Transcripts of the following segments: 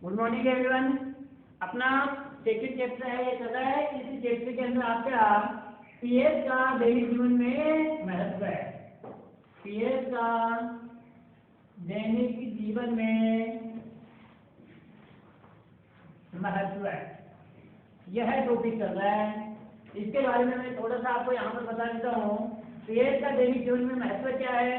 Good morning everyone. अपना second chapter है, ये चल रहा है। इस चैप्टर के अंदर आपका पीएच का दैनिक जीवन में महत्व है। पीएच का दैनिक जीवन में महत्व है, यह टॉपिक चल रहा है। इसके बारे में मैं थोड़ा सा आपको यहाँ पर बता देता हूँ। पीएच का दैनिक जीवन में महत्व क्या है,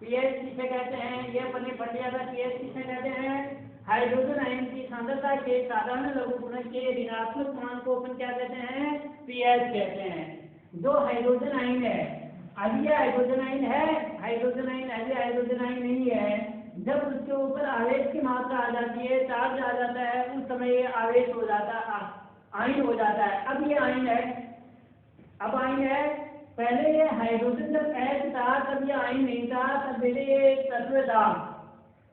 पीएच किसे कहते हैं, ये अपने पढ़ लिया था। पीएच किसे कहते हैं, हाइड्रोजन आयन की सांद्रता के साधारण लघुगुणक के ऋणात्मक मान को अपन क्या कहते हैं, पीएच कहते हैं। जो हाइड्रोजन आयन है, अभी यह हाइड्रोजन आयन है, हाइड्रोजन आयन अभी हाइड्रोजन आयन नहीं है। जब उसके ऊपर आवेश की मात्रा आ जाती है, चार्ज आ जाता है, उस समय ये आवेश हो जाता है, आयन हो जाता है। अब ये आयन है, अब आयन है। पहले ये हाइड्रोजन जब H था तब ये आयन नहीं था, तब पहले ये तत्व था,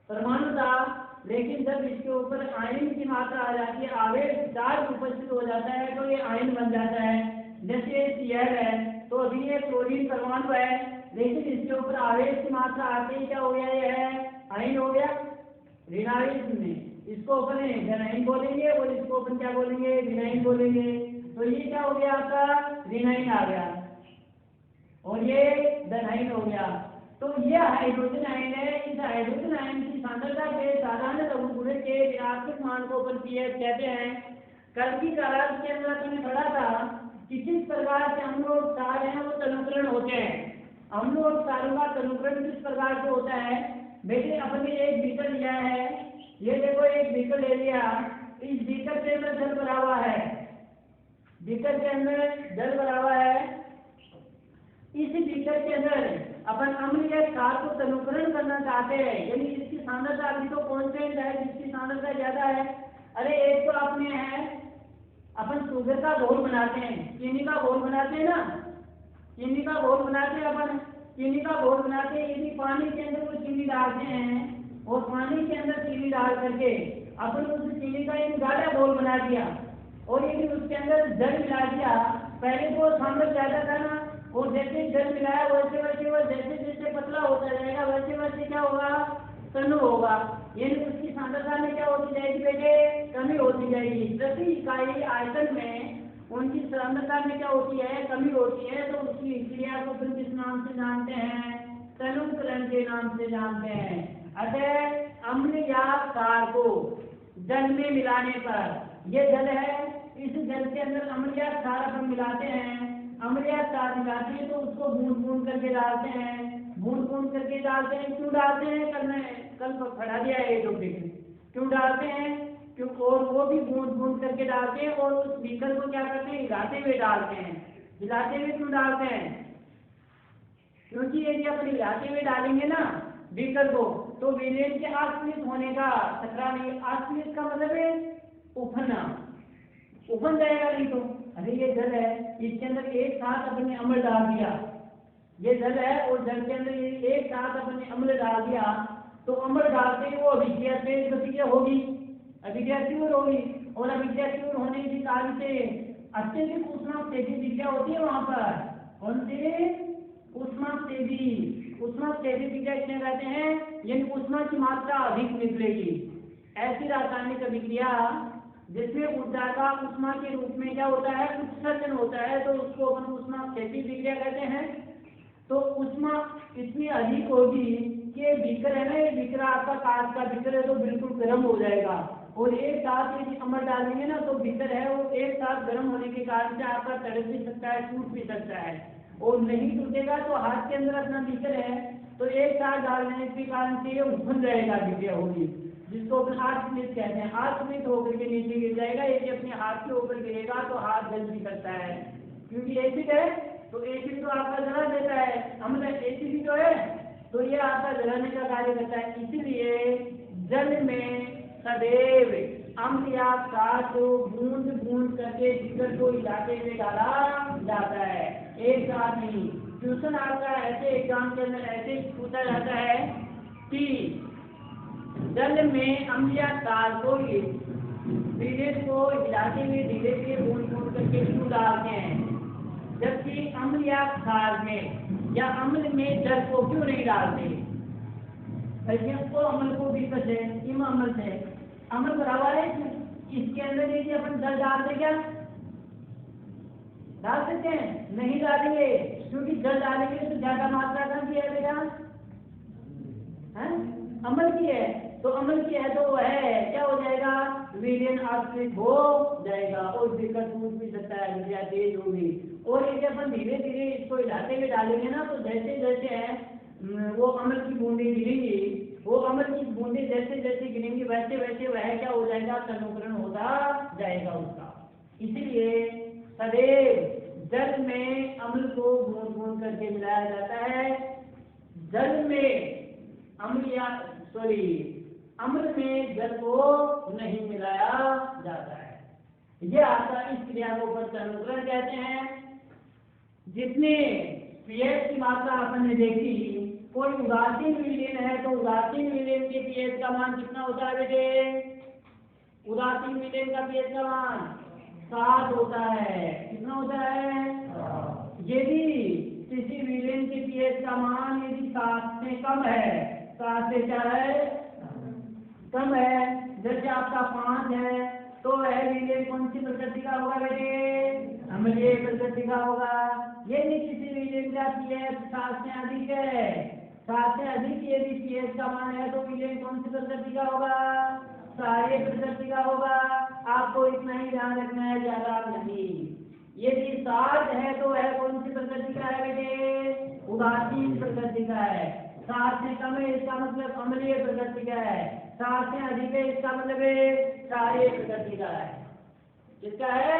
परमाणु था। लेकिन जब इसके ऊपर आयन की मात्रा आ जाती है, आवेश चार्ज उपस्थित हो जाता है, तो ये आयन बन जाता है। जैसे Cl है, तो अभी ये क्लोरीन परमाणु है, लेकिन इसके ऊपर आवेश की मात्रा आते ही क्या हो गया, ये है आयन हो गया। ऋणावेश में इसको अपन धनायन बोलेंगे और इसको अपन क्या बोलेंगे, ऋणायन बोलेंगे। तो ये क्या हो गया, आपका ऋणायन आ गया और ये धनायन हो गया। तो यह हाइड्रोजन आयन है। इस हाइड्रोजन आयन की सांद्रता के साधारण लघुगुणक के ऋणात्मक मान को अपन पीएच कहते हैं। कल की क्लास के अंदर हमने पढ़ा था कि किस प्रकार से अम्ल और क्षार हैं वो तनुकरण होते हैं। अम्ल और क्षारों का तनुकरण किस प्रकार से होता है। बेटे अपने एक बीकर लिया है, ये देखो एक बीकर ले लिया, इस बीकर के अंदर जल भरा हुआ है, बीकर के अंदर जल भरा हुआ है। इस बीकर के अंदर अपन अम्ल या क्षार को तनुकरण करना चाहते हैं, यानी इसकी सांद्रता अभी तो कांस्टेंट है, जिसकी सांद्रता ज्यादा है। अरे एक तो अपने है, अपन शुगर का घोल बनाते हैं, चीनी का घोल बनाते हैं ना, चीनी का घोल बनाते हैं अपन, चीनी का घोल बनाते हैं। यदि पानी के अंदर वो चीनी डालते हैं और पानी के अंदर चीनी डाल करके अपन उस चीनी का एक गाढ़ा घोल बना दिया, और यदि उसके अंदर जल मिला दिया, पहले तो सांद्रता ज्यादा था ना, और जैसे जल मिलाया वैसे वैसे वो जैसे जैसे पतला होता जाएगा, वैसे वैसे क्या होगा, तनु होगा। यानी उसकी सांद्रता में क्या होती जाएगी बेटे, कमी होती जाएगी। प्रति इकाई आयतन में उनकी सांद्रता में क्या होती है, कमी होती है। तो उसकी क्रिया को फिर किस नाम से जानते हैं, तनुकरण के नाम से जानते हैं। अतः अम्ल या क्षार को जल में मिलाने पर, ये जल है, इस जल के अंदर अम्ल या क्षार अपन मिलाते हैं, अम्ल या क्षार मिलाते हैं, तो उसको बूंद बूंद करके डालते हैं, बूंद बूंद करके डालते हैं। क्यों डालते हैं, कल पढ़ा दिया है टॉपिक, क्यों डालते हैं, क्यों, और वो भी बूंद बूंद करके डालते हैं। और उस बीकर को क्या करते हैं, हिलाते हुए डालते हैं। हिलाते हुए क्यों डालते हैं, क्योंकि यदि अपन हिलाते हुए डालेंगे ना बीकर को, तो विलयन के अस्मित होने का खतरा नहीं। अस्मित का मतलब है उफना, उफन जाएगा नहीं तो। अरे ये जल है, इसके अंदर एक साथ अपने अम्ल डाल दिया, ये जल है और जल के अंदर एक साथ अपने अम्ल डाल दिया, तो अम्ल डालते ही वो अभिक्रिया तेज गति से होगी, अभिक्रिया तीव्र होगी, और अभिक्रिया तीव्र होने के कारण से अत्यधिक उष्माक्षेपी होती है वहां पर। कौन सी उष्माक्षेपी, उष्माक्षेपी विक्रिया इसमें कहते हैं, यानी उष्मा की मात्रा अधिक निकलेगी। ऐसी रासायनिक अभिक्रिया जिसमें ऊर्जा का उष्मा के रूप में क्या होता है, उत्सर्जन होता है, तो उसको अपन उष्माक्षेपी विक्रिया कहते हैं। तो उष्मा इतनी अधिक होगी कि बीकर है ना, ये बीकर आपका कांच का बीकर है, तो बिल्कुल गर्म हो जाएगा। और एक साथ यदि अम्ल डालेंगे ना, तो बीकर है वो एक साथ गर्म होने के कारण से आपका तड़प भी सकता है, टूट भी सकता है। और नहीं टूटेगा तो हाथ के अंदर अपना बीकर है, तो एक साथ डालने के कारण से ये उफन जाएगा, विक्रिया होगी, जिसको अपन आत्मनित कहते हैं। आत्मनित होकर के नीचे गिर जाएगा। यदि अपने हाथ के ऊपर गिरेगा तो हाथ जल भी सकता है, क्योंकि एसिड है, तो एसिड तो आपका जला देता है, अम्ल एसिड जो है, तो ये आपका जलाने का कार्य करता है। इसीलिए जल में सदैव अम्ल या क्षार को बूंद बूंद करके बीकर को हिलाते हुए डाला जाता है, एक साथ नहीं। क्वेश्चन आपका ऐसे एग्जाम के अंदर ऐसे पूछा जाता है कि जल में अम्ल या क्षार को धीरे को हिलाते हुए धीरे धीरे बूंद बूंद करके क्यों डालते हैं, जबकि अम्ल या क्षार में या अम्ल में जल को क्यों नहीं डालते। को अम्ल को भी कसे इम अम्ल से अम्ल भरा हुआ इसके अंदर यदि अपन जल डालते क्या डाल सकते हैं? नहीं डालेंगे, क्योंकि जल डालेंगे तो ज्यादा मात्रा का किया जाएगा, अम्ल की है, तो अम्ल की है तो वह क्या हो जाएगा, विलयन आश्रित हो जाएगा और दिक्कत टूट भी सकता है या तेज होगी। और यदि अपन धीरे धीरे इसको हिलाते हुए डालेंगे ना, तो जैसे जैसे है वो अम्ल की बूंदें गिरेंगी, वो अम्ल की बूंदें जैसे जैसे गिरेंगी वैसे वैसे वह क्या हो जाएगा, तनुकरण होता जाएगा उसका। इसलिए सदैव जल में अम्ल को बूंद बूंद करके मिलाया जाता है। जल में अम्ल में जल को नहीं मिलाया जाता है। यह आता इस क्रिया को तनुकरण कहते हैं। जितने पीएच की मात्रा अपन ने देखी, कोई उदासीन विलयन है तो उदासीन विलयन के पीएच का मान कितना होता है बेटे? उदासीन विलयन का पीएच का मान 7 होता है। कितना होता है? यदि किसी विलयन के पीएच का मान यदि 7 से कम है, 7 से क्या है कम है, जैसे आपका 5 है, तो वह विलयन कौन सी प्रकृति का होगा बेटे? अम्लीय प्रकृति का होगा। यदि किसी विलयन का पीएच 7 से अधिक है, 7 से अधिक यदि पीएच का मान है, तो विलयन कौन सी प्रकृति का होगा? क्षारीय प्रकृति का होगा। आपको इतना ही ध्यान रखना है, ज्यादा नहीं। यदि 7 है तो वह कौन सी प्रकृति का है बेटे? उदासीन प्रकृति का है। 7 से कम है इसका मतलब अम्लीय प्रकृति का है, 7 से अधिक है इसका मतलब क्षारीय प्रकृति का है। किसका है?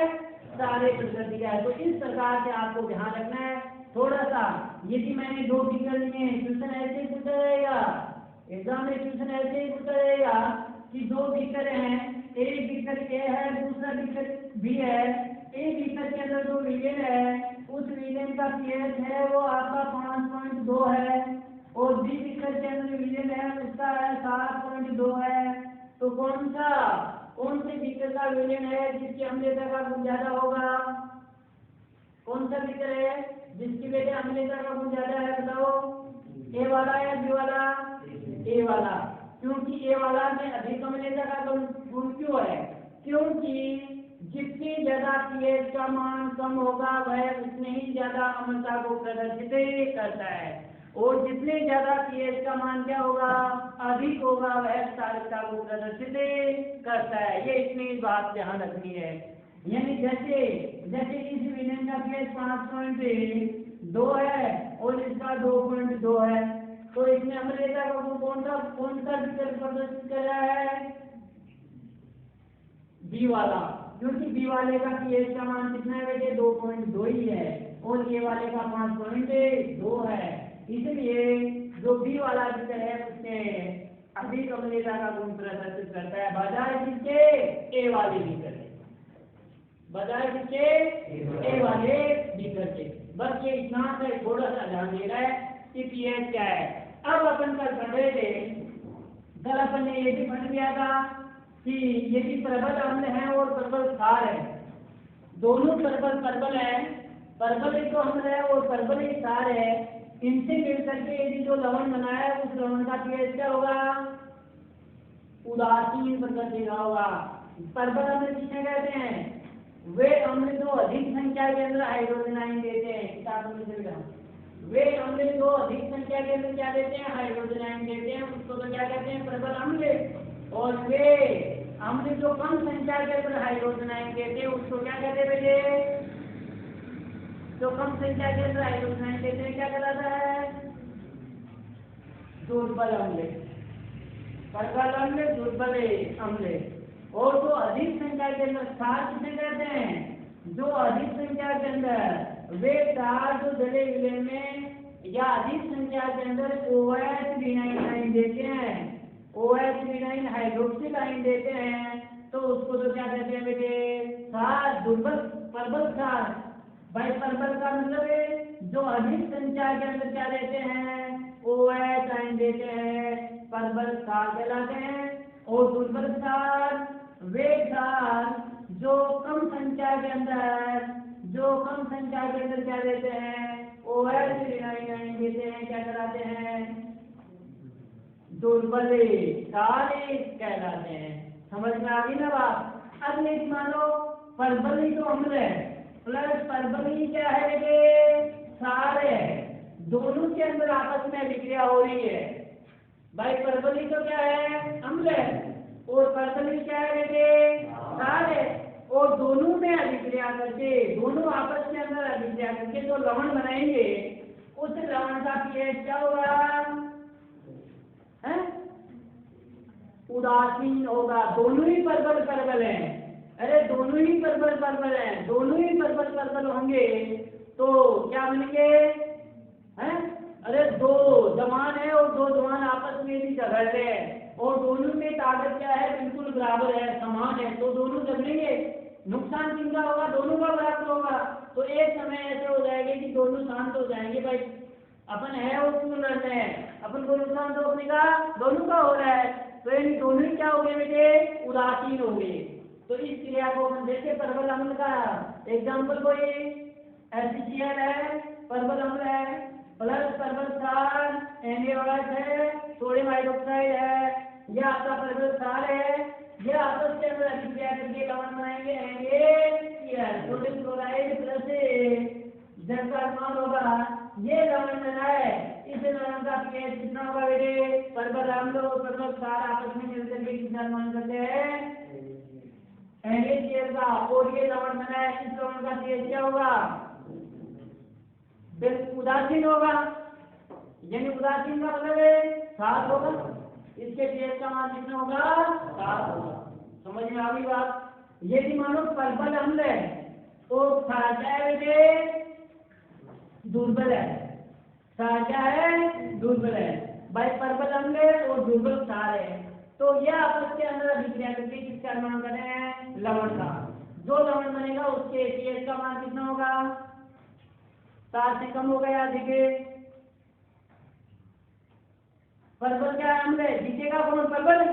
क्षारीय प्रकृति का है। तो इस प्रकार से आपको ध्यान रखना है थोड़ा सा। यदि मैंने 2 बीकर लिए, क्वेश्चन ऐसे ही पूछा रहेगा, एग्जाम में क्वेश्चन ऐसे ही पूछा रहेगा कि 2 बीकर हैं, एक बीकर ए है, दूसरा बीकर बी है। एक बीकर के अंदर 2 विलयन है, उस विलयन का पीएच है वो आपका 5.2 है, और बी बीकर के अंदर विलयन है उसका है 7.2 है। तो कौन से बीकर का विलयन है जिसकी अम्लीयता का गुण ज्यादा होगा? कौन सा बीकर है जिसकी बेटे अम्लीयता का गुण ज्यादा है? बताओ, ए वाला या बी वाला? ए वाला। क्योंकि ए वाला में अधिक अम्लीयता का गुण क्यों है? क्योंकि जितनी ज्यादा पीएच का मान कम होगा वह उतने ही ज्यादा अम्लता को प्रदर्शित करता है, और जितने ज्यादा पीएच का मान क्या होगा? अधिक होगा, वह क्षारकता को प्रदर्शित करता है। ये इतनी बात ध्यान रखनी है। यानी जैसे इस विलयन का पीएच 5.2 है और इसका 2.2 है, तो इसमें अम्लीयता का गुण कौन सा विकल्प प्रदर्शित कर रहा है? बी वाला। क्योंकि बी वाले का पीएच का मान कितना है बेटे? 2.2 ही है, और ए वाले का 5.2 है। इसलिए जो बी वाला विकर है उसने अधिक अम्लीयता का गुण प्रदर्शित करता है बजाय किसके? ए वाले विकर के, बजाय किसके? ए वाले विकर के। बस ये इतना सा थोड़ा सा ध्यान दे रहा है कि पीएच क्या है। अब अपन कल पढ़ रहे थे, कल अपन ने ये भी पढ़ लिया था कि यदि प्रबल अम्ल है और प्रबल क्षार है, दोनों प्रबल है, प्रबल एक तो अम्ल है और प्रबल एक क्षार है, इनसे मिल करके यदि जो लवण बना है उस लवण का पीएच क्या होगा? उदासीन प्रकृति का होगा। प्रबल अम्ल किसने कहते हैं? वे अम्ल जो अधिक संख्या के अंदर हाइड्रोजन आयन देते हैं। किताब में मिलेगा, वे अम्ल जो अधिक संख्या के अंदर क्या देते हैं? हाइड्रोजन आयन देते हैं, उसको तो क्या कहते हैं? प्रबल अम्ल। और वे अम्ल जो कम संख्या के अंदर हाइड्रोजन आयन देते हैं उसको क्या कहते हैं बेटे? जो कम संख्या के अंदर हाइड्रोजन आयन देते हैं क्या कहलाता है? दुर्बल अम्ल। प्रबल अम्ल, दुर्बल अम्ल। और जो अधिक संख्या के अंदर क्षार किसे कहते हैं? जो अधिक संख्या के अंदर वे क्षार जो जले विलयन में या अधिक संख्या के अंदर OH विनाइन आयन देते हैं, OH विनाइन हाइड्रोक्सिल आयन देते हैं, तो उसको तो क्या कहते हैं बेटे? क्षार। दुर्बल प्रबल क्षार। भाई प्रबल का मतलब है जो अधिक संख्या के अंदर क्या देते हैं? OH आयन देते हैं, प्रबल क्षार कहलाते हैं। और दुर्बल क्षार वे क्षार जो कम संख्या के अंदर क्या देते हैं? OH विनाइन आयन देते हैं, क्या कहलाते हैं? दुर्बल क्षार कहलाते हैं। समझ में आ गई ना बात? अब ये मान लो परवली तो अम्ल है प्लस परवली क्या है बेटे क्षार है, दोनों के अंदर आपस में अभिक्रिया हो रही है। भाई परवली तो क्या है अम्ल है और परवली क्या है बेटे क्षार है, और दोनों में अभिक्रिया करके दोनों आपस में अंदर अभिक्रिया करके जो लवण बनाएंगे उस लवण का पीएच क्या होगा है? उदासीन होगा। दोनों ही परबल परबल हैं, अरे दोनों ही परबल परबल हैं, दोनों ही परबल परबल होंगे तो क्या बनेंगे हैं? अरे दो जवान है और दो जवान आपस में भी झगड़ रहे हैं और दोनों में ताकत क्या है बिल्कुल बराबर है समान है, तो दोनों झगड़ेंगे, नुकसान किनका होगा दोनों का बराबर होगा। तो एक समय ऐसे हो जाएगा कि दोनों शांत हो जाएंगे, भाई अपन है और क्यों लड़ रहे हैं, अपन को नुकसान तो अपने का दोनों का हो रहा है, तो इन दोनों ही क्या हो गए बेटे उदासीन हो गए। तो इस क्रिया को अपन जैसे परवल अम्ल का एग्जाम्पल कोई HCl है परवल अम्ल है प्लस परवल क्षार NaOH है सोडियम हाइड्रोक्साइड है, यह आपका परवल क्षार है, यह आपस के अंदर अभिक्रिया करके लवण बनाएंगे NaCl सोडियम क्लोराइड प्लस जल का अनुमान होगा, ये लवण बना है। इस लवण का पीएच कितना होगा बेटे परवल अम्ल और परवल क्षार आपस में मिलकर के कितना अनुमान करते हैं NaCl का, और ये लवण बना है, इस लवण का पीएच क्या होगा बिल्कुल उदासीन होगा, यानी उदासीन का मतलब है 7 होगा, इसके पीएच का मान कितना होगा 7 होगा। समझ में आ गई बात। यदि मानो परवल अम्ल है तो क्षार क्या है बेटे दुर्बल है, क्षार क्या है दुर्बल है, भाई परवल अम्ल है और दुर्बल क्षार है, तो यह आपस के अंदर अभिक्रिया करके किसका अनुमान कर रहे हैं लवण का, जो लवण बनेगा उसके पीएच का मान कितना होगा 7 से कम हो गया। देखिए परवल क्या अम्ल है, जीतेगा कौन परवल,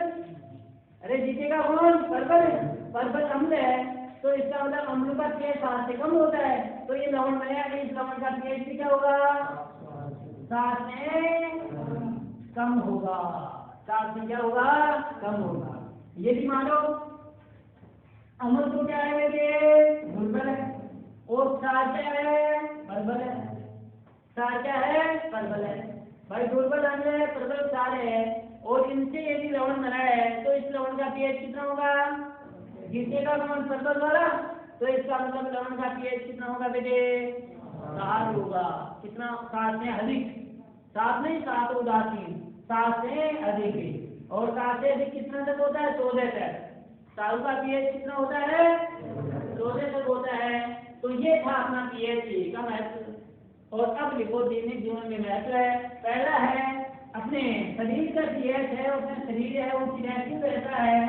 अरे जीतेगा कौन परवल, परवल अम्ल है तो इसका मतलब अम्ल का पीएच 7 से कम होता है, तो ये लवण बनेगा, इस लवण का पीएच भी क्या होगा 7 से कम होगा, 7 से क्या होगा कम होगा। यदि मानो अम्ल तो क्या है बेटे दुर्बल है और क्षार क्या है परबल है, क्षार क्या है परबल है, भाई दुर्बल अम्ल है परबल क्षार है और इनसे यदि लवण बना है तो इस लवण का पीएच कितना होगा जीतेगा कौन परबल वाला, तो इसका मतलब लवण का पीएच कितना होगा बेटे 7 होगा, कितना 7 से अधिक, 7 नहीं 7 उदासीन 7 से अधिक, और 7 से अधिक कितना तक होता है 14 तक, साल का पीएच कितना होता है 14 तक होता है। तो ये था अपना पीएच का महत्व। और अब लिखो दैनिक जीवन में महत्व है, पहला है अपने शरीर का पीएच है, अपना शरीर है वो किनेटिक रहता है,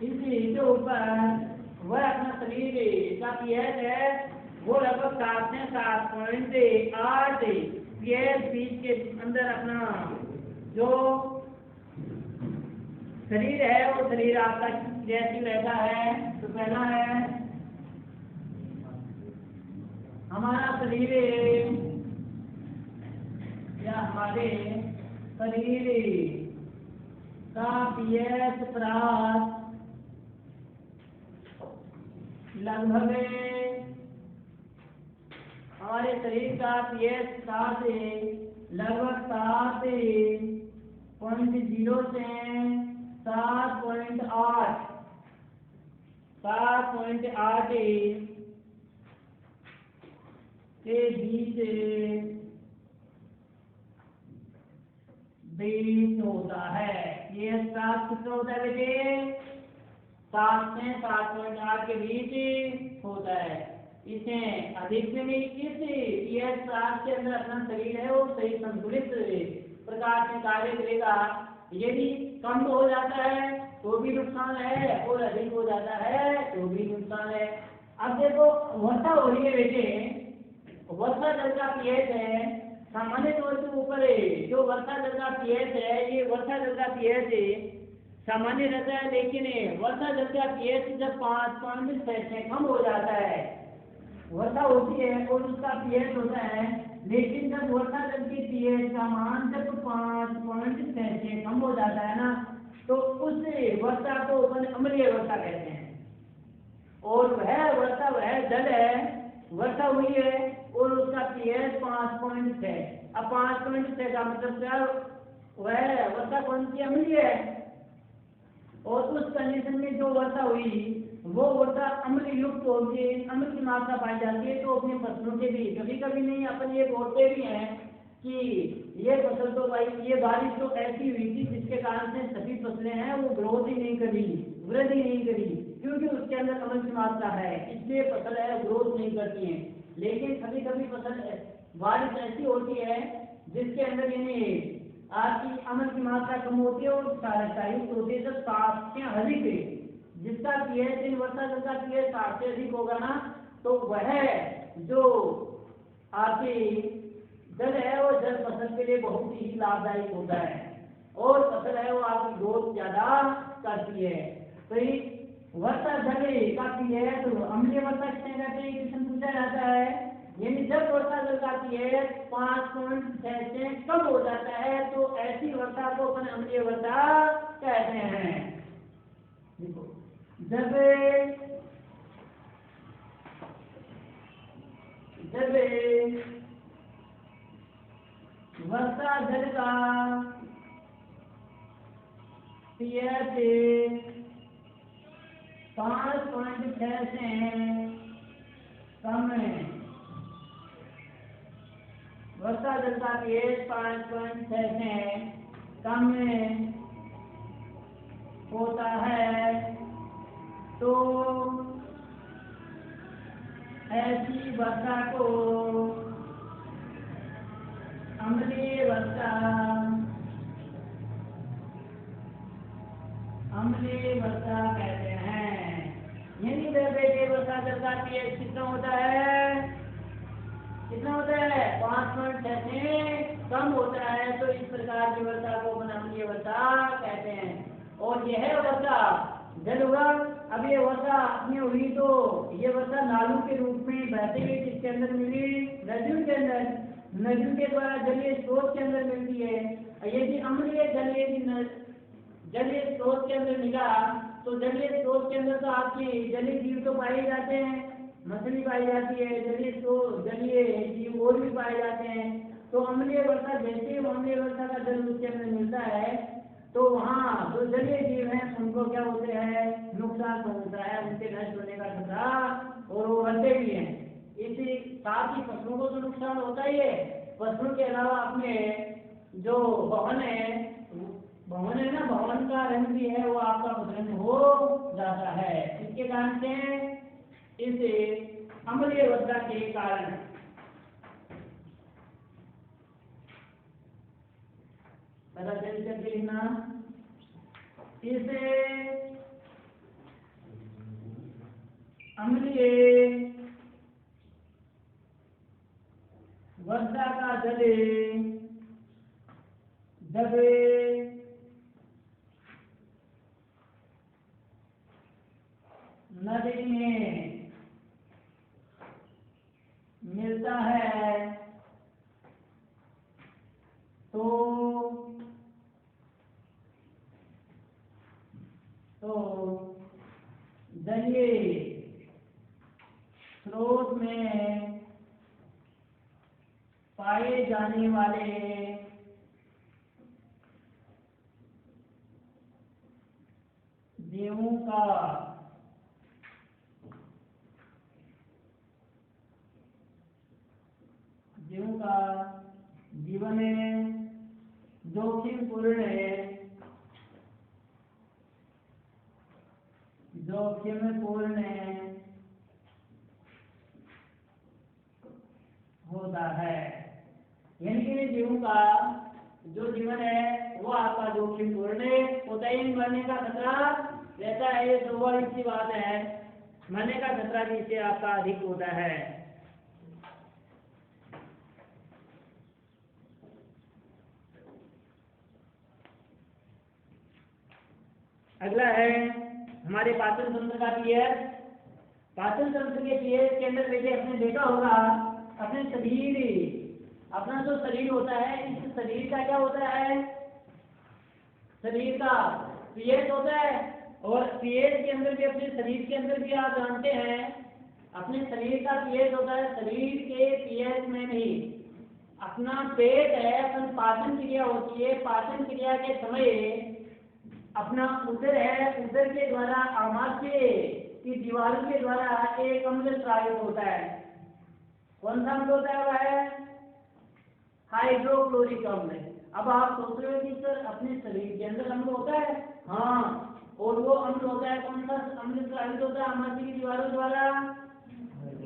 इसके ऊपर वह अपना शरीर का पीएच है वो लगभग 7 से 7.8 पीएच बीच के अंदर अपना जो शरीर है वो शरीर आपका जैसी रहता है। तो पहला है हमारा शरीर या हमारे शरीर का पीएच प्राप्त लगभग हमारे शरीर का पीएच 7 लगभग 7.0 से 7.8 के बीच होता है। ये 7 कितना होता है बेटे 7 से 7.8 के बीच होता है। इसे अधिक में भी इस पीएच 7 के अंदर अपना शरीर है वो सही संतुलित प्रकार से कार्य करेगा। यदि कम हो जाता है तो भी नुकसान है और अधिक हो जाता है तो भी नुकसान है। अब देखो वर्षा हो रही है बेटे, वर्षा जल का पीएच है सामान्य तौर के ऊपर जो वर्षा जल का पीएच है ये वर्षा जल का पीएच सामान्य रहता है, लेकिन वर्षा जल का पीएच जब 5.6 से कम हो जाता है वर्षा होती है और उसका पीएच होता है, लेकिन जब वर्षा जल की पीएच का मान जब 5.6 से कम हो जाता है ना तो उस वर्षा को अपन अम्लीय वर्षा कहते हैं। जल है, वर्षा हुई है और उसका पीएच 5.6। अब 5.6 का मतलब क्या, वह वर्षा कौन सी, अम्लीय है। और उस कंडीशन में जो वर्षा हुई वो वर्षा अम्ल युक्त होगी, अम्ल की मात्रा पाई जाती है। तो अपने फसलों के भी कभी कभी नहीं, अपन ये बोलते भी हैं कि ये फसल तो भाई, ये बारिश तो ऐसी हुई थी जिसके कारण से सभी फसलें हैं वो ग्रोथ ही नहीं करी, वृद्धि नहीं करी, क्योंकि उसके अंदर अम्ल की मात्रा है, इसलिए फसल है ग्रोथ नहीं करती है। लेकिन कभी कभी फसल बारिश ऐसी होती है जिसके अंदर यानी आपकी अम्ल की मात्रा कम होती है और क्षारयुक्त होती है, तो 7 से अधिक, जिसका पीएच इन वर्षा जल का पीएच 7 से अधिक होगा ना, तो वह जो आपकी जल है वो जल फसल के लिए बहुत ही लाभदायक होता है और फसल है वो आपकी ग्रोथ ज्यादा करती है। तो वर्षा जल का पीएच अम्लीय वर्षा किसे कहते हैं, क्वेश्चन पूछा जाता है। यानी जब वर्षा जल का पीएच 5.6 से कम हो जाता है तो ऐसी वर्षा को अपन अम्लीय वर्षा कहते हैं। देखो, जब वर्षा जल का पीएच 5.6 से कम है, वर्षा जल का पीएच 5.6 से कम होता है तो ऐसी वर्षा को अम्लीय वर्षा कहते हैं। यानी बेटे वर्षा जल का पीएच कितना होता है, कितना होता है, 5.6 से कम होता है, तो इस प्रकार की वर्षा को अपन अम्लीय वर्षा कहते हैं। और यह वर्षा जल हुआ, अब ये वर्षा अपनी हुई तो ये वर्षा नालों के रूप में बहते हुए किसके अंदर मिली, नदियों के अंदर, नदियों के द्वारा जलीय स्रोत के अंदर मिलती है। यदि अम्लीय जलीय स्रोत के अंदर मिला तो जलीय स्रोत के अंदर तो आपके जलीय जीव तो पाए जाते हैं, मछली पाई जाती है, जलीय जीव और भी पाए जाते हैं। तो अम्लीय वर्षा, जैसे अम्लीय वर्षा का जल उसके अंदर मिलता है तो वहाँ जो जलीय जीव हैं उनको क्या होते हैं, नुकसान पहुंचता है, उनके नष्ट होने का खतरा, और वो मरते भी हैं। इसी साथ ही फसलों को तो नुकसान होता ही है, फसलों के अलावा अपने जो भवन है ना, भवन का रंग भी है वो आपका बदरंग हो जाता है, इसके कारण से इस अम्लीय वर्षा के कारण। पता चल करके लिखना, इसे अम्लीय वर्षा का जल जब नदी में मिलता है तो जलीय स्रोत में पाए जाने वाले जीवों का जीवन जोखिमपूर्ण होता है। यानी कि जीवों का जो जीवन है वो आपका जोखिमपूर्ण होता है, मरने का खतरा रहता है। ये स्वाभाविक सी बात है, मरने का खतरा भी इससे आपका अधिक होता है। अगला है हमारे पाचन तंत्र का पीएच। पाचन तंत्र के पीएच के अंदर देखिए, आपने देखा होगा अपने शरीर, अपना जो शरीर होता है, इस शरीर का क्या होता है, शरीर का पीएच होता है। और पीएच के अंदर भी, अपने शरीर के अंदर भी आप जानते हैं अपने शरीर का पीएच होता है, शरीर के पीएच में भी अपना पेट है, अपन पाचन क्रिया होती है, पाचन क्रिया के समय अपना उदर है, उदर के द्वारा आमाशय की दीवारों के द्वारा एक अम्ल स्रावित होता है। कौन सा अम्ल होता है? वह है हाइड्रोक्लोरिक अम्ल। अब आप सोच रहे हो कि सर अपने शरीर के अंदर अम्ल होता है? हाँ, और वो अम्ल होता है, कौन सा अम्ल स्रावित होता है आमाशय की दीवारों द्वारा?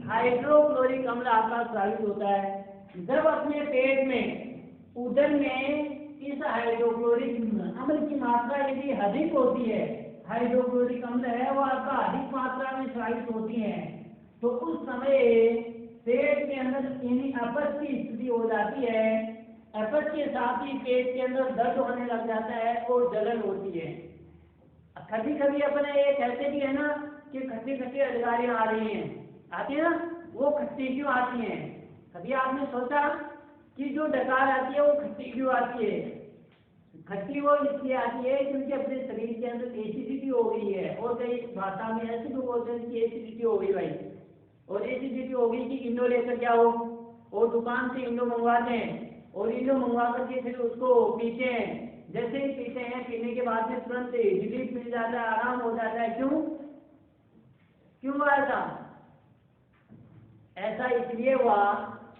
हाइड्रोक्लोरिक अम्ल आपका स्रावित होता है। जब अपने पेट में, उदर में इस हाइड्रोक्लोरिक अम्ल की मात्रा यदि अधिक होती है, हाइड्रोक्लोरिक अम्ल है वो आपका अधिक मात्रा में स्रावित होती है, तो उस समय पेट के अंदर यानी अपच की स्थिति हो जाती है। अपच के साथ ही पेट के अंदर दर्द होने लग जाता है और जलन होती है। कभी कभी अपने ये कहते भी है ना कि खट्टी खट्टी अधिकारियां आ रही हैं, आती है ना, वो खट्टी क्यों आती हैं? कभी आपने सोचा कि जो डकार आती है वो खट्टी क्यों आती है? खट्टी वो इसलिए आती है क्योंकि अपने शरीर के अंदर एसिडिटी हो गई है, और कई भाषा में ऐसे लोग बोलते हैं कि एसिडिटी हो गई भाई, और एसिडिटी हो गई कि इनो लेकर क्या हो, और दुकान से इनो मंगवाते हैं और इनो मंगवा करके फिर उसको पीते हैं। जैसे ही पीते हैं, पीने के बाद में तुरंत रिलीफ मिल जाता है, आराम हो जाता है। क्यों क्यों हुआ ऐसा? ऐसा इसलिए हुआ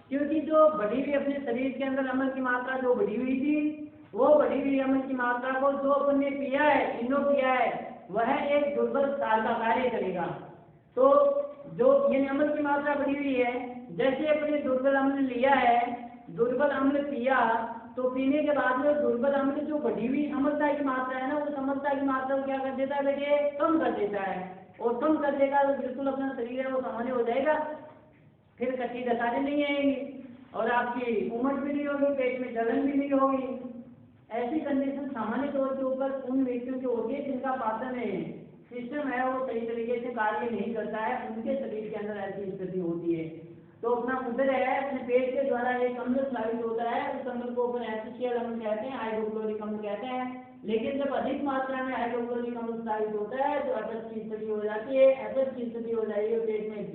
क्योंकि जो बढ़ी हुई अपने शरीर के अंदर अम्ल की मात्रा जो बढ़ी हुई थी, वो बढ़ी हुई अम्ल की मात्रा को जो अपन ने पिया है, इनो पिया है, वह एक दुर्बल सार का कार्य करेगा। तो जो ये अम्ल की मात्रा बढ़ी हुई है, जैसे अपने दुर्बल अम्ल लिया है, दुर्बल अम्ल पिया, तो पीने के बाद में दुर्बल अम्ल जो बढ़ी हुई अम्लता की मात्रा है ना, उस अम्लता की मात्रा को क्या कर देता है बेटे? कम कर देता है। और कम कर देगा तो बिल्कुल अपना शरीर है वो सामान्य हो जाएगा, फिर कच्ची डकारें नहीं आएंगी और आपकी उमड़ भी नहीं होगी, पेट में जलन भी नहीं होगी। ऐसी कंडीशन सामान्य तौर के ऊपर उन व्यक्तियों की होती है जिनका पाचन सिस्टम है वो सही तरीके से कार्य नहीं करता है, उनके शरीर के अंदर ऐसी स्थिति होती है। तो अपना उदर है, अपने पेट के द्वारा एक अम्ल स्रावित होता है, उस अम्ल को अपन एसिशियल अम्ल कहते हैं, हाइड्रोक्लोरिक अम्ल कहते हैं। लेकिन जब अधिक मात्रा में हाइड्रोक्लोरिक अम्ल स्रावित होता है तो अपच की स्थिति हो जाती है। अपच की स्थिति हो जाएगी, पेट में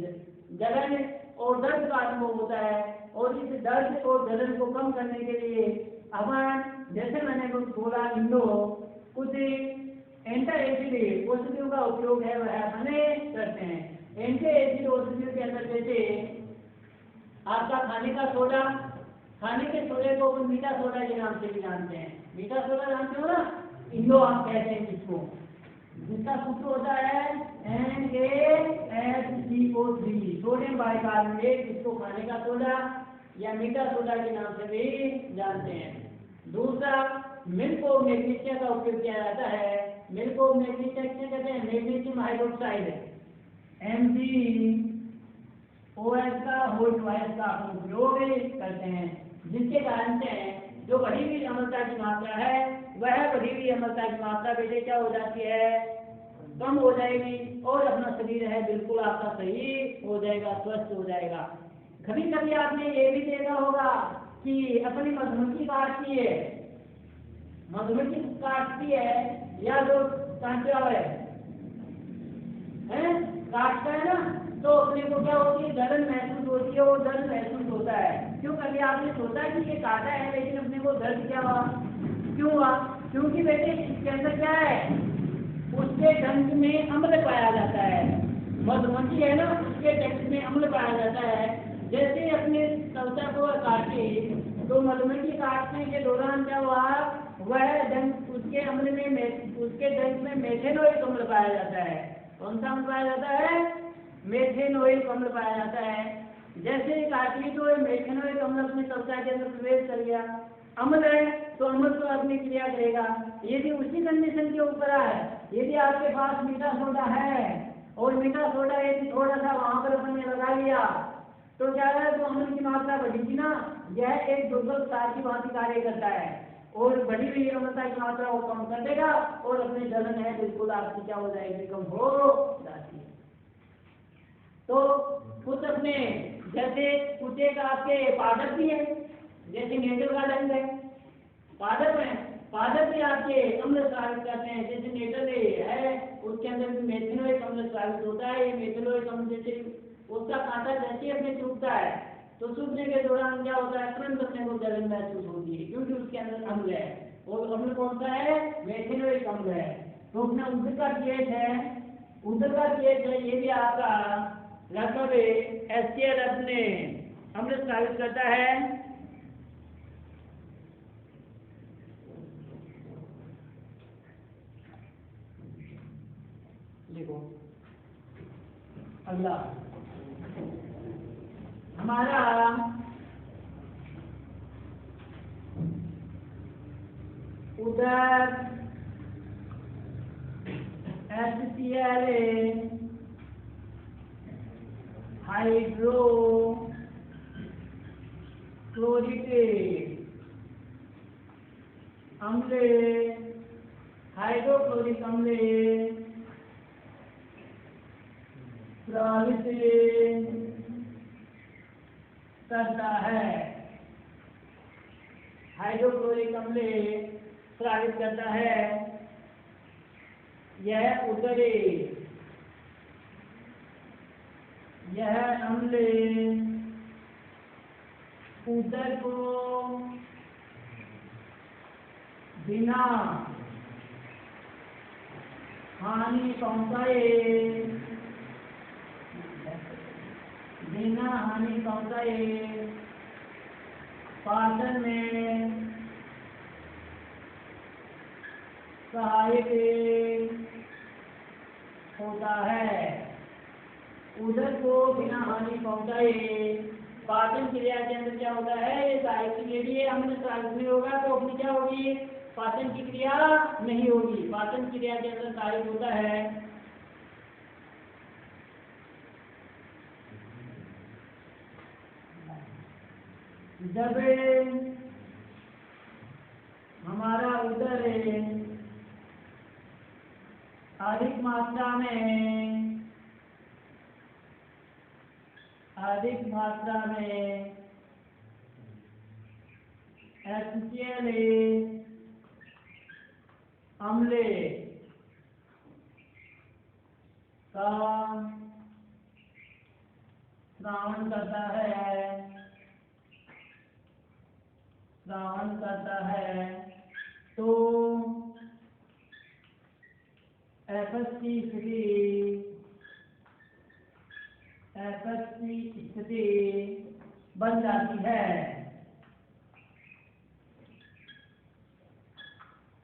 जलन और दर्द का अनुभव होता है, और इस दर्द और जलन को कम करने के लिए अपन, जैसे मैंने बोला, इंडो कुछ एंटी एसिड औषधियों का उपयोग है वह हमें करते हैं। एंटी एसिड औषधियों के अंदर जैसे आपका खाने का सोडा, खाने के सोडे को अपन मीठा सोडा के नाम से भी जानते हैं। मीठा सोडा जानते हो ना, इंडो आप कहते हैं जिसको, जिसका सूत्र होता है NaSCO3, सोडियम बाइकार्बोनेट, जिसको खाने का सोडा या मीठा सोडा के नाम से भी जानते हैं। दूसरा, मिल्क ऑफ मैग्नीशिया का उपयोग किया जाता है। मिल्क ऑफ मैग्नीशिया किसे कहते हैं? मैग्नीशियम हाइड्रोक्साइड, MgOH का होल ट्वाइस का अपन उपयोग करते हैं, जिसके कारण से जो बढ़ी हुई अम्लता की मात्रा है, वह बढ़ी हुई अम्लता की मात्रा बेटे क्या हो जाती है? कम हो जाएगी, और अपना शरीर है बिल्कुल आपका सही हो जाएगा, स्वस्थ हो जाएगा। कभी कभी आपने ये भी देखा होगा कि अपनी मधुमक्खी काटती है, मधुमक्खी काटती है या जो कांटे वाला है काटता है ना, तो अपने को क्या होती है? जलन महसूस होती है, और दर्द महसूस होता है। क्यों? कभी आपने सोचा कि ये काटा है लेकिन अपने को दर्द क्या हुआ? क्यों हुआ? क्योंकि बेटे इसके अंदर क्या है? उसके डंक में अम्ल पाया जाता है। मधुमक्खी है ना, उसके डंक में अम्ल पाया जाता है। जैसे अपने त्वचा को काटे, तो मधुमक्खी काटने के दौरान क्या हुआ? वह डंक, उसके अम्ल में, उसके डंक में मेथेनोइक अम्ल पाया जाता है। कौन सा अम्ल पाया जाता है? मेथेनोइक अम्ल पाया जाता है। जैसे ही काटी तो मेथेनोइक अम्ल अपने त्वचा के अंदर प्रवेश कर गया। अम्ल है तो अम्ल तो अपनी क्रिया करेगा। यदि उसी कंडीशन के ऊपर है, यदि आपके पास मीठा सोडा है और मीठा सोडा यदि थोड़ा सा वहां पर अपन ने लगा लिया, तो क्या है? तो अम्ल की मात्रा बढ़ी ना, यह एक दुर्बल सार की भांति कार्य करता है, और बढ़ी हुई अम्लता की मात्रा को कम कर देगा, और अपनी जलन है बिल्कुल आपकी क्या हो जाएगी? कम हो जाती है। तो कुछ अपने जैसे कुछ एक आपके पादप भी है, जैसे नेटल का डंक है, पादप है, पादप भी आपके अम्ल स्रावित करते हैं। जैसे नेटल है उसके अंदर भी मेथिनोइक अम्ल स्रावित होता है। ये मेथिनोइक अम्ल जैसे उसका कांटा जैसे ही अपने चुभता है तो चुभने के दौरान क्या होता है, तुरंत अपने को जलन महसूस होती है, क्योंकि उसके अंदर अम्ल है। और अम्ल कौन सा है, मेथिओनिक अम्ल है। तो अपना उधर का केस है, उधर का केस है, ये भी आपका लगभग HCl अपने अम्ल स्रावित करता है। देखो अगला हमारा उधर HCl हाइड्रो क्लोरिक अम्ल, हाइड्रोक्लोरिक अम्ल स्रावित करता है। हाइड्रोक्लोरिक अम्ल स्रावित करता है। यह उदरे, यह अम्ल उदर को बिना हानि पहुंचाए, बिना हानि पहुंचाए पाचन में सहायक होता है। उधर को बिना हानि पहुंचाए पाचन क्रिया के अंदर क्या होता है, ये सहायक के लिए हमने सहायक नहीं होगा तो अपनी क्या होगी, पाचन की क्रिया नहीं होगी। पाचन क्रिया के अंदर सहायक होता है। जब हमारा उदर अधिक मात्रा में HCl अम्ल का स्रावन करता है तो FS की स्थिति बन जाती है।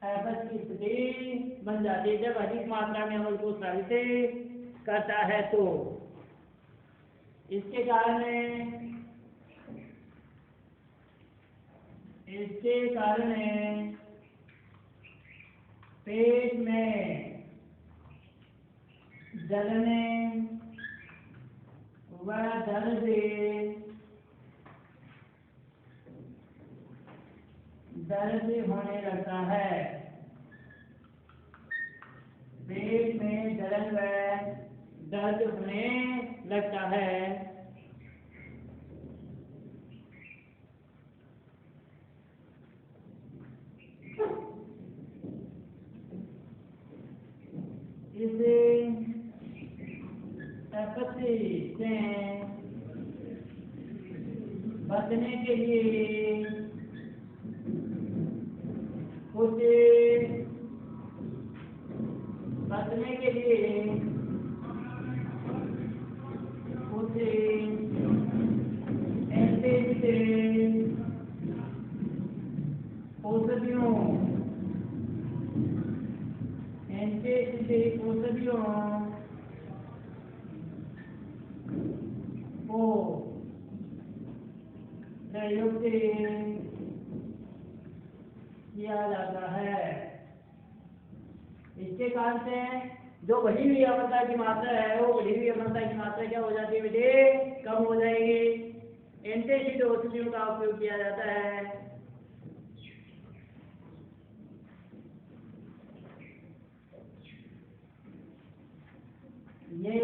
FS की स्थिति बन जाती है जब अधिक मात्रा में अम्ल को स्रावित करता है। तो इसके कारण पेट में जलने व दर्द होने लगता है। पेट में जलन व दर्द होने लगता है। इस आपत्ति से बचने के लिए कुछ औषधियों को प्रयोग किया जाता है। इसके कारण से जो बढ़ी हुई अम्लता की मात्रा है वो बढ़ी हुई अम्लता की मात्रा क्या हो जाती है बेटे, कम हो जाएगी। एंटीएसिड औषधियों का उपयोग किया जाता है। ये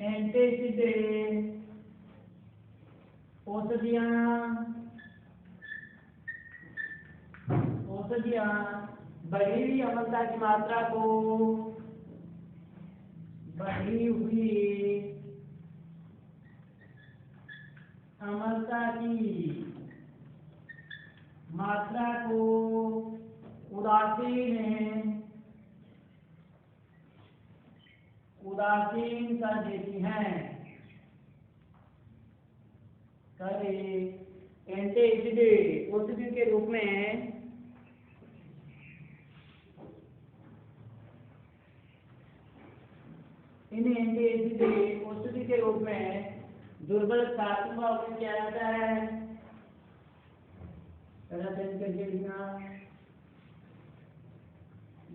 एंटीएसिड औषधियाँ बढ़ी हुई अम्लता की मात्रा को बढ़ी उदासीन कर देती हैं। एंटी एसिड औषधि के रूप में इन एंटी एसिड औषधि के रूप में दुर्बल साधकों का उपयोग किया जाता है। पहला सेंस करके लिखना,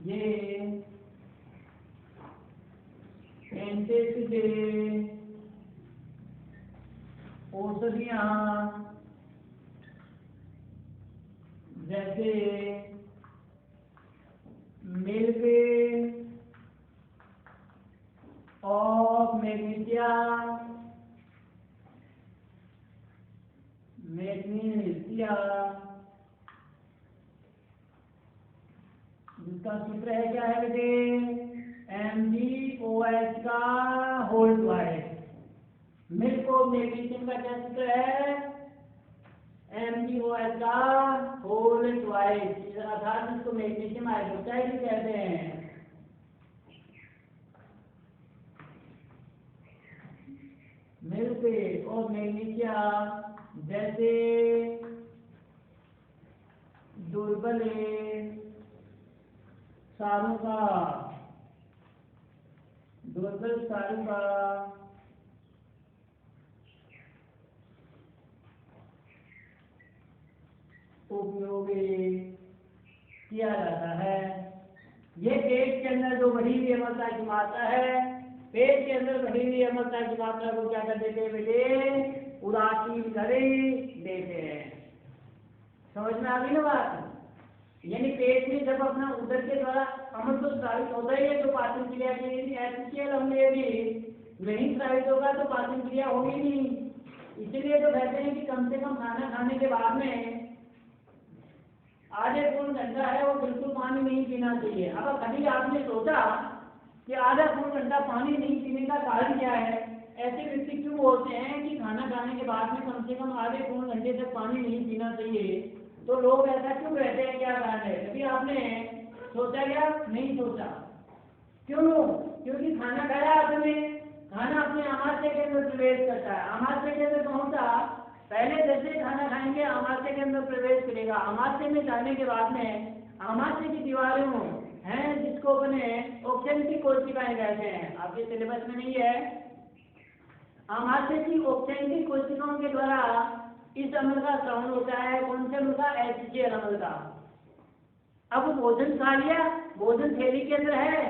ये एंटी एसिड औषधियां जैसे मिल्क ऑफ मैग्नीशिया, जिसका सूत्र है क्या है बेटे, MgOH का whole twice. Milk of magnesium का क्या सूत्र है, MgOH का होल ट्वाइस, अर्थात इसको मैग्नीशियम हाइड्रोक्साइड भी कहते हैं। मिल्क और मैग्नीशिया जैसे दुर्बल सारों का उपयोग किया जाता है। ये पेट के अंदर जो बढ़ी हुई अम्लता की मात्रा है, पेट के अंदर बढ़ी हुई अम्लता की मात्रा को क्या कर देते हैं बेटे, उदासीन कर देते हैं। समझ में आ गई ना बात? यानी पेट में जब अपना उदर के द्वारा अमृत तो स्रावित होता ही है, तो पाचन क्रिया के लिए HCl अम्ल यदि नहीं स्रावित होगा तो पाचन क्रिया होगी नहीं। इसलिए तो कहते हैं कि कम से कम खाना खाने के बाद में आधे पौन घंटा है वो बिल्कुल पानी नहीं पीना चाहिए। अब कभी आपने सोचा कि आधा पौन घंटा पानी नहीं पीने का कारण क्या है? ऐसे व्यक्ति क्यों बोलते हैं कि खाना खाने के बाद में कम से कम आधे पौन घंटे तक पानी नहीं पीना चाहिए? तो लोग ऐसा क्यों कहते हैं, क्या कारण है? कभी आपने सोचा क्या? नहीं सोचा। क्यों? क्योंकि खाना खाया आपने, खाना अपने आमाशय के अंदर प्रवेश करता है। आमाशय के अंदर कौन सा, पहले जैसे खाना खाएंगे आमाशय के अंदर प्रवेश करेगा। आमाशय में जाने के बाद में आमाशय की दीवारें हैं जिसको अपने ऑक्सेंटिक कोशिकाएं कहते हैं। आपके सिलेबस में नहीं है। आमाशय की ऑक्सेंटिक कोशिकाओं के द्वारा इस अम्ल का श्रवण होता है। कौन से अम्ल का? HCl अम्ल का। अब भोजन खा लिया, भोजन थैली के अंदर है,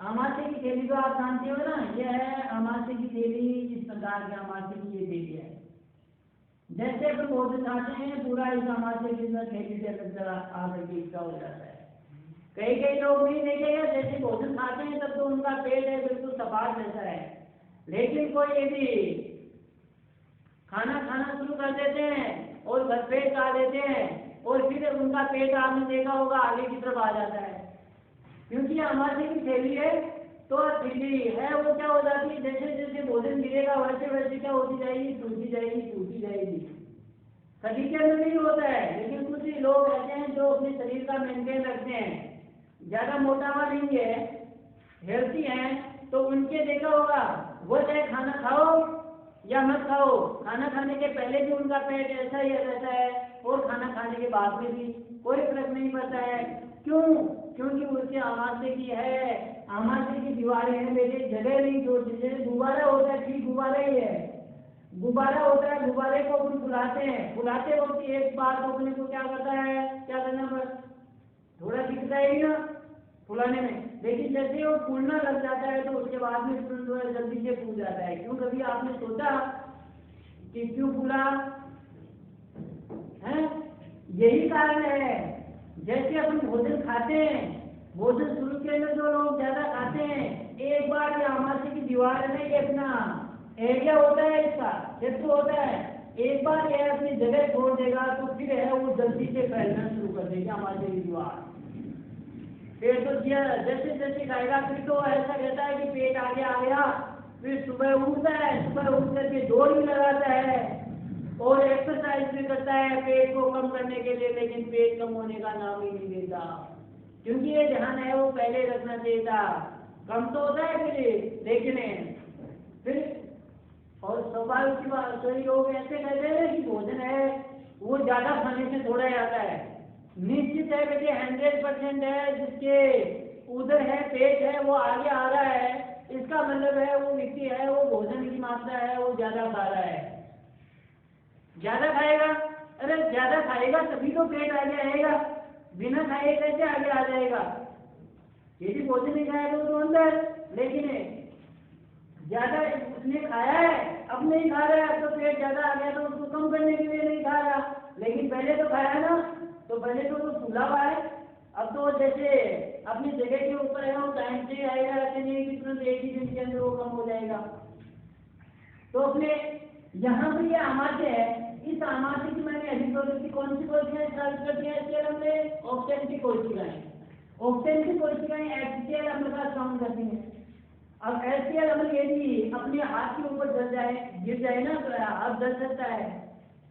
आमाशय की थैली तो आप जानते हो ना, यह है आमाशय की थैली। इस प्रकार की आमाशय की ये थैली है। जैसे अपन भोजन खाते हैं पूरा इस आमाशय के अंदर थैली से अंदर आकर के इसका हो जाता है। कई लोग नहीं देखेगा, जैसे भोजन खाते हैं तब तो उनका पेट है बिल्कुल सपाट रहता है, लेकिन कोई यदि खाना खाना शुरू कर देते हैं और भरपेट खा देते हैं और फिर उनका पेट आपने देखा होगा आगे की तरफ आ जाता है, क्योंकि आमाशय की थैली है। तो थैली है वो क्या हो जाती है, जैसे जैसे भोजन गिरेगा वैसे वैसे क्या होती जाएगी, टूटती जाएगी। सभी के अंदर नहीं होता है, लेकिन कुछ लोग ऐसे हैं जो अपने शरीर का मेंटेन रखते हैं, ज्यादा मोटापा नहीं है, हेल्थी हैं, तो उनके देखा होगा वो चाहे खाना खाओ या मत खाओ, खाना खाने के पहले भी उनका पेट ऐसा ही रहता है और खाना खाने के बाद में भी कोई फर्क नहीं पड़ता है। क्यों? क्योंकि उनके आमाशय की है, आमाशय की दीवारें हैं बेटे, जगह नहीं छोड़ती। जैसे गुब्बारा होता है, ठीक गुब्बारा ही है, गुब्बारा होता है, गुब्बारे को अपन फुलाते हैं, फुलाते वक्त एक बार तो अपने को क्या करता है, क्या करना पड़ता, थोड़ा दिखता है ना फुलाने में, लेकिन जैसे वो फूलना लग जाता है तो उसके बाद में जल्दी से फूल जाता है। क्यों? कभी आपने सोचा कि क्यों फूला है? यही कारण है। जैसे अपन भोजन खाते हैं, भोजन शुरू के अंदर जो लोग ज्यादा खाते हैं, एक बार ये आमाशय की दीवार में ये अपना एरिया होता है, इसका क्षेत्र होता है, एक बार यह अपनी जगह छोड़ देगा तो फिर है वो जल्दी से फैलना शुरू कर देगी आमाशय की दीवार। पेट तो जैसे जैसे खाएगा फिर तो ऐसा रहता है कि पेट आगे आ गया, फिर सुबह उठता है, सुबह उठ करके दौड़ भी लगाता है और एक्सरसाइज भी करता है पेट को कम करने के लिए, लेकिन पेट कम होने का नाम ही नहीं लेता। क्योंकि ये ध्यान है वो पहले रखना चाहिए था कम तो होता है लेकिन फिर और स्वाभाविक की बात कई लोग ऐसे कहते हैं कि भोजन है वो ज्यादा खाने से थोड़ा जाता है। निश्चित है बेटे 100% है जिसके उधर है पेट है वो आगे आ रहा है, इसका मतलब है वो व्यक्ति है वो भोजन की मात्रा है वो ज्यादा खा रहा है। ज्यादा खाएगा, अरे ज्यादा खाएगा तभी तो पेट आगे आएगा, बिना खाए कैसे आगे आ जाएगा। यदि भोजन नहीं खाएगा तो अंदर, लेकिन ज्यादा उसने खाया है अब नहीं खा रहा है तो पेट ज्यादा आ गया तो उसको कम करने के लिए नहीं खा रहा, लेकिन पहले तो खाया ना, तो पहले तो फूला हुआ है। अब तो जैसे अपनी जगह के ऊपर है वो टाइम से आएगा, ऐसे नहीं कि तुरंत एक ही दिन के अंदर वो कम हो जाएगा। तो अपने यहाँ पे ये आमाशय है, इस आमाशय की मैंने अभी की कौन सी कोशिकाएं स्टार्ट कर दिया है हमने, ऑक्सीजन की कोशिकाएं। ऑक्सीजन की कोशिकाएं HCl अम्ल का स्राव करती हैं। अब HCl अम्ल यदि अपने हाथ के ऊपर जल जाए गिर जाए ना तो हाथ जल सकता है,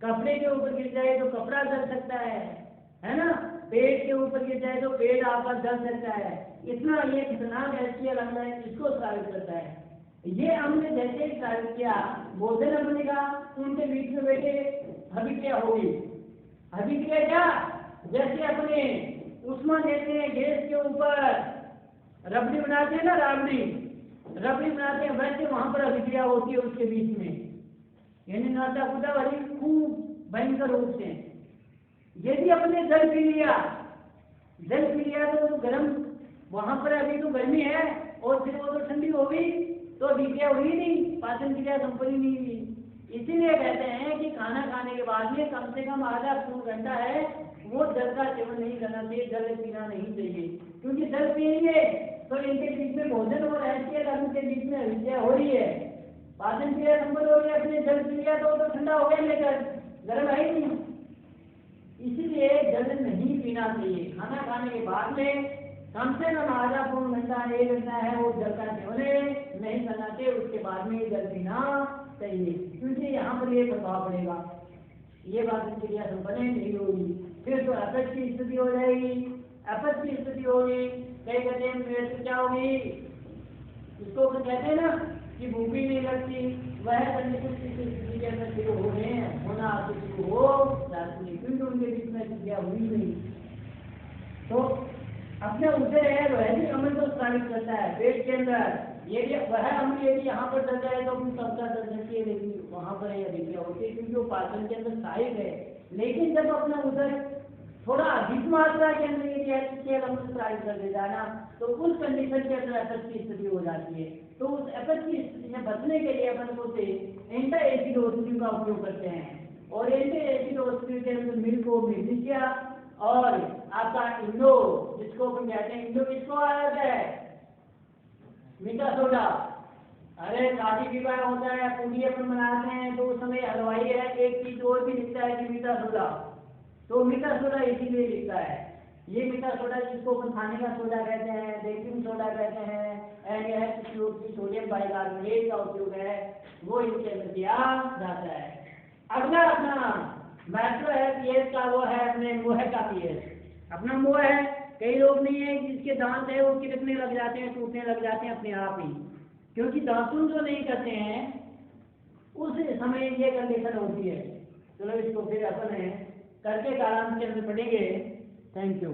कपड़े के ऊपर गिर जाए तो कपड़ा जल सकता है ना, पेट के ऊपर गिर जाए तो पेट आपका जल सकता है। इतना ये खतरनाक HCl अम्ल है, इसको स्रावित करता है। ये अम्ल जैसे स्रावित किया भोजन अम्ल का, उनके बीच में बैठे अभिक्रिया होगी। अभिक्रिया क्या, जैसे अपने उष्मा देते हैं गैस के ऊपर रबड़ी बनाते हैं ना, रबड़ी बनाते हैं, वैसे वहां पर अभिक्रिया होती है उसके बीच में, यानी नाता कुटा वाली खूब भयंकर रूप से। यदि अपने जल पी लिया तो गर्म, वहां पर अभी तो गर्मी है और फिर वो तो ठंडी हो गई तो अभिक्रिया हुई नहीं, पाचन क्रिया संपन्न नहीं हुई। इसीलिए कहते हैं कि खाना खाने के बाद में कम से कम आधा पूर्ण घंटा है वो जल का सेवन नहीं करना चाहिए, जल पीना नहीं चाहिए, क्योंकि जल पिएंगे तो इनके बीच में भोजन और HCl अम्ल के बीच में अभिक्रिया हो रही है, पाचन क्रिया संपन्न हो रही है। अपने जल पी लिया तो ठंडा हो गया लेकर गर्म है ही नहीं, इसीलिए जल नहीं पीना चाहिए। खाना खाने के बाद में कम से कम आधा पूर्ण घंटा 1 घंटा है वो जल का सेवन नहीं करना चाहिए, उसके बाद में जल पीना चाहिए, क्योंकि यहाँ पर ये प्रभाव पड़ेगा, ये पाचन क्रिया संपन्न नहीं होगी, फिर तो अपच की स्थिति हो जाएगी। अपच की स्थिति होगी, कई कहते हैं क्या होगी, इसको तो कहते हैं ना कि भूख भी नहीं लगती, वह स्थिति के अंदर शुरू हो रहे हैं होना शुरू हो जाती है, क्योंकि उनके बीच में क्रिया हुई नहीं। तो अपने उधर है वह भी अम्ल को स्रावित करता है पेट के अंदर, यदि वह अम्ल यदि यहाँ पर चल जाए तो अपनी क्षमता चल सकती है, लेकिन वहां पर यह अभिक्रिया होती है क्योंकि वो पाचन के अंदर सहायक है। लेकिन जब अपना उधर थोड़ा अधिक मात्रा के अंदर यदि HCl अम्ल स्रावित कर देता है ना, तो उस कंडीशन के अंदर अपच की स्थिति हो जाती है। तो उस अपच की स्थिति से बचने के लिए अपन को एंटी एसिड औषधियों का उपयोग करते हैं, और एंटी एसिड औषधियों के अंदर मिल्क और आपका इंडो, जिसको अपन कहते हैं इंडो, किसको आ जाता है मीठा सोडा। अरे शादी विवाह होता है, पूरी अपन बनाते हैं तो उस समय हलवाई है एक चीज और भी लिखता है कि मीठा सोडा, तो मीठा सोडा इसीलिए लिखता है। ये मीठा सोडा जिसको अपन खाने का सोडा कहते हैं, बेकिंग सोडा कहते हैं, सोडियम बाइकार्बोनेट का उपयोग है, वो इनके अंदर किया जाता है। अगला अपना मैट्रो है पीएच का, वो है अपने मुंह का पीएच। अपना मुंह है, कई लोग नहीं है जिसके दांत है वो किरकने लग जाते हैं, टूटने लग जाते हैं अपने आप ही, क्योंकि दांतुन जो नहीं करते हैं उस समय ये कंडीशन होती है। चलो इसको फिर अपन है करके आराम से पढ़ेंगे। Thank you.